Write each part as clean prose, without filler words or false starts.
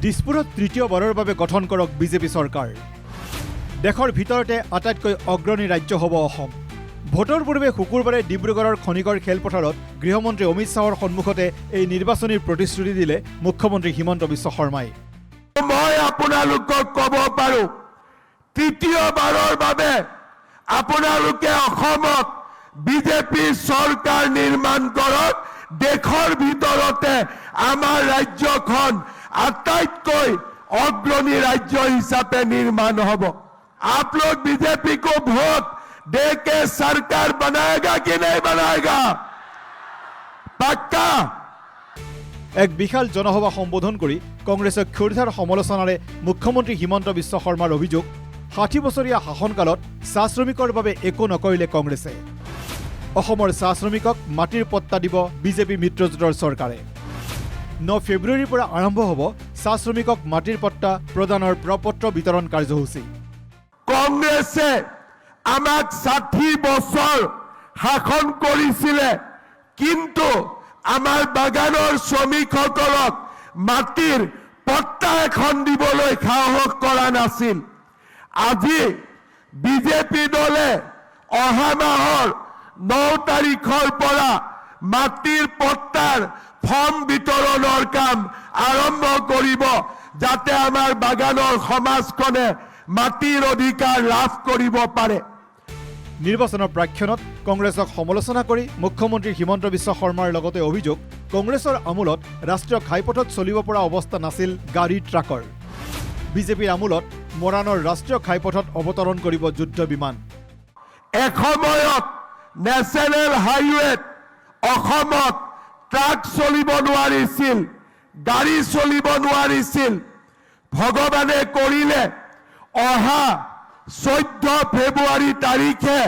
দিছপুৰত তৃতীয়বাৰৰ বাবে গঠন কৰক বিজেপি চৰকাৰ। দেশৰ ভিতৰতে আটাইতকৈ অগ্ৰণী ৰাজ্য হ'ব অসম। ভোটৰ পূৰ্বে শুকুৰবাৰে ডিব্ৰুগড়ৰ খনিকৰ খেলপথাৰত গৃহমন্ত্ৰী অমিত শ্বাহৰ সন্মুখতে এই নিৰ্বাচনীৰ প্ৰতিশ্ৰুতি দিলে মুখ্যমন্ত্ৰী হিমন্ত বিশ্ব শৰ্মাই। মই আপোনালোকক ক'ব পাৰো, তৃতীয়বাৰৰ বাবে আপোনালোকে অসমত বিজেপি চৰকাৰ নিৰ্মাণ কৰক। দেশৰ ভিতৰতে আমাৰ ৰাজ্যখন আটাইতকৈ অগ্ৰণী ৰাজ্য হিচাপে নিৰ্মাণ হ'ব। आप लोग बीजेपी को वोट दे के सरकार बनाएगा कि नहीं बनाएगा? पक्का? এক বিশাল জনসভা সম্বোধন কৰি কংগ্ৰেছক ক্ষুৰধাৰ সমালোচনাৰে মুখ্যমন্ত্ৰী হিমন্ত বিশ্ব শৰ্মাৰ অভিযোগ, ৬০ বছৰীয়া শাসনকালত চাহ শ্ৰমিকৰ বাবে একো নকৰিলে কংগ্ৰেছে। অসমৰ চাহ শ্ৰমিকক মাটিৰ পট্টা দিব বিজেপি মিত্ৰজোঁটৰ চৰকাৰে। ৯ ফেব্ৰুৱাৰীৰ পৰা আৰম্ভ হ'ব চাহ শ্ৰমিকক মাটিৰ পট্টা প্ৰদানৰ প্ৰপত্ৰ বিতৰণ কাৰ্যসূচী। কংগ্ৰেছে আমাক ৬০ বছৰ শাসন কৰিছিলে, কিন্তু আমাৰ বাগানৰ শ্ৰমিকসকলক মাটিৰ পট্টা এখন দিবলৈ সাহস কৰা নাছিল। আজি বিজেপি দলে অহা মাহৰ ৯ তাৰিখৰ পৰা মাটিৰ পট্টাৰ ফৰ্ম বিতৰণৰ কাম আৰম্ভ কৰিব, যাতে আমাৰ বাগানৰ সমাজখনে মাটিৰ অধিকাৰ লাভ কৰিব পাৰে। নিৰ্বাচনৰ প্ৰাক্ষণত কংগ্ৰেছক সমালোচনা কৰি মুখ্যমন্ত্ৰী হিমন্ত বিশ্ব শৰ্মাৰ লগতে অভিযোগ, কংগ্ৰেছৰ আমোলত ৰাষ্ট্ৰীয় ঘাইপথত চলিব পৰা অৱস্থা নাছিল গাড়ী ট্ৰাকৰ। বিজেপিৰ আমোলত মৰাণৰ ৰাষ্ট্ৰীয় ঘাইপথত অৱতৰণ কৰিব যুদ্ধ বিমান। এসময়ত নেশ্যনেল হাইৱেত অসমত ট্ৰাক চলিব নোৱাৰিছিল, গাড়ী চলিব নোৱাৰিছিল। ভগৱানে কৰিলে অহা 14 ফেব্ৰুৱাৰী তাৰিখে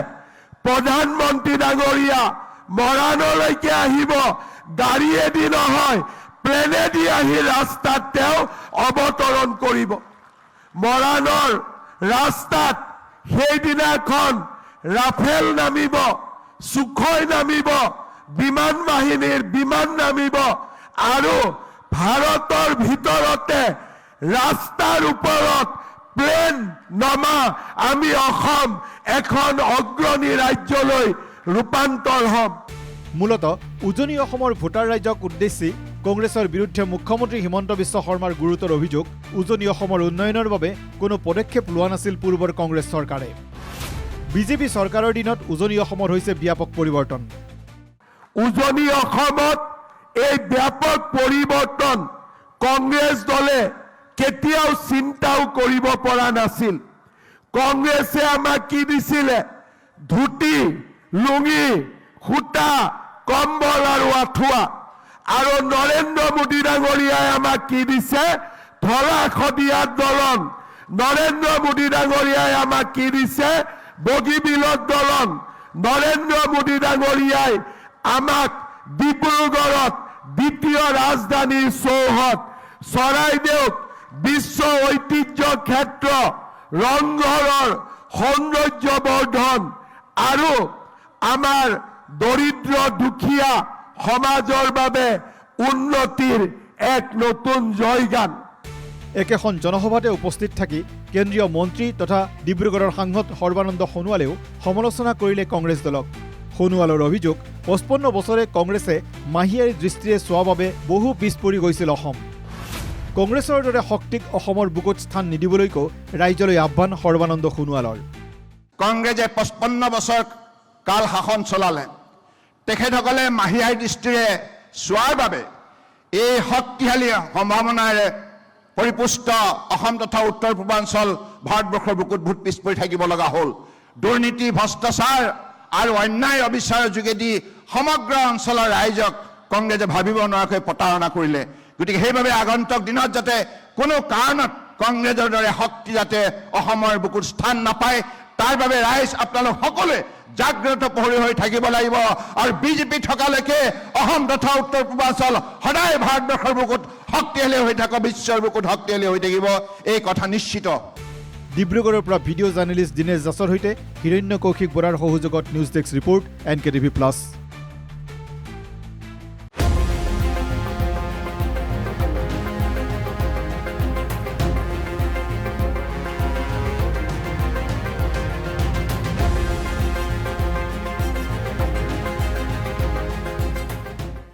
প্ৰধানমন্ত্ৰী ডাঙৰীয়া মৰাণলৈকে আহিব। গাড়ীয়েদি নহয়, প্লেনেদি আহি ৰাস্তাত তেওঁ অৱতৰণ কৰিব। মৰাণৰ ৰাস্তাত সেইদিনাখন ৰাফেল নামিব, সুখই নামিব, বিমান বাহিনীৰ বিমান নামিব, আৰু ভাৰতৰ ভিতৰতে ৰাস্তাৰ ওপৰত প্লেন নমা আমি অসম এখন অগ্ৰণী ৰাজ্যলৈ ৰূপান্তৰ হ'ম। মূলতঃ উজনি অসমৰ ভোটাৰ ৰাইজক উদ্দেশ্যি কংগ্ৰেছৰ বিৰুদ্ধে মুখ্যমন্ত্ৰী হিমন্ত বিশ্ব শৰ্মাৰ গুৰুতৰ অভিযোগ, উজনি অসমৰ উন্নয়নৰ বাবে কোনো পদক্ষেপ লোৱা নাছিল পূৰ্বৰ কংগ্ৰেছ চৰকাৰে। বিজেপি চৰকাৰৰ দিনত উজনি অসমৰ হৈছে ব্যাপক পৰিৱৰ্তন। উজনি অসমত এই ব্যাপক পৰিৱৰ্তন কংগ্ৰেছ দলে কেতিয়াও চিন্তাও কৰিব পৰা নাছিল। কংগ্ৰেছে আমাক কি দিছিলে? ধুতি, লুঙি, সূতা, কম্বল আৰু আঁঠুৱা। আৰু নৰেন্দ্ৰ মোদী ডাঙৰীয়াই আমাক কি দিছে? ধলা শদিয়াৰ দলং। নৰেন্দ্ৰ মোদী ডাঙৰীয়াই আমাক কি দিছে? বগীবিলত দলং। নৰেন্দ্ৰ মোদী ডাঙৰীয়াই আমাক ডিব্ৰুগড়ত দ্বিতীয় ৰাজধানীৰ চৌহদ, চৰাইদেউত বিশ্ব ঐতিহ্য ক্ষেত্ৰ, ৰংঘৰৰ সৌন্দৰ্য বৰ্ধন আৰু আমাৰ দৰিদ্ৰ দুখীয়া সমাজৰ বাবে উন্নতিৰ এক নতুন জয়গান। একেখন জনসভাতে উপস্থিত থাকি কেন্দ্ৰীয় মন্ত্ৰী তথা ডিব্ৰুগড়ৰ সাংসদ সৰ্বানন্দ সোণোৱালেও সমালোচনা কৰিলে কংগ্ৰেছ দলক। সোণোৱালৰ অভিযোগ, 55 বছৰে কংগ্ৰেছে মাহিয়াৰী দৃষ্টিৰে চোৱা বাবে বহু পিছ পৰি গৈছিল অসম। কংগ্ৰেছৰ দৰে শক্তিক অসমৰ বুকুত স্থান নিদিবলৈকো ৰাইজলৈ আহ্বান সৰ্বানন্দ সোণোৱালৰ। কংগ্ৰেছে 55 বছৰ কাল শাসন চলালে। তেখেতসকলে মাহিয়াৰী দৃষ্টিৰে চোৱাৰ বাবে এই শক্তিশালী সম্ভাৱনাৰে পৰিপুষ্ট অসম তথা উত্তৰ পূৰ্বাঞ্চল ভাৰতবৰ্ষৰ বুকুত ভূত পিছ পৰি থাকিব লগা হ'ল। দুৰ্নীতি, ভ্ৰষ্টাচাৰ আৰু অন্যায় অবিচাৰৰ যোগেদি সমগ্ৰ অঞ্চলৰ ৰাইজক কংগ্ৰেছে ভাবিব নোৱাৰাকৈ প্ৰতাৰণা কৰিলে। গতিকে সেইবাবে আগন্তুক দিনত যাতে কোনো কাৰণত কংগ্ৰেছৰ দৰে শক্তি যাতে অসমৰ বুকুত স্থান নাপায়, তাৰ বাবে ৰাইজ আপোনালোক সকলোৱে জাগ্ৰত প্ৰহৰী হৈ থাকিব লাগিব। আৰু বিজেপি থকালৈকে অসম তথা উত্তৰ পূৰ্বাঞ্চল সদায় ভাৰতবৰ্ষৰ বুকুত শক্তিশালী হৈ থাকক, বিশ্বৰ বুকুত শক্তিশালী হৈ থাকিব, এই কথা নিশ্চিত। ডিব্ৰুগড়ৰ পৰা ভিডিঅ' জাৰ্নেলিষ্ট দিনেশ দাসৰ সৈতে হিৰণ্য কৌশিক বৰাৰ সহযোগত নিউজ ডেস্ক ৰিপৰ্ট NKTV+।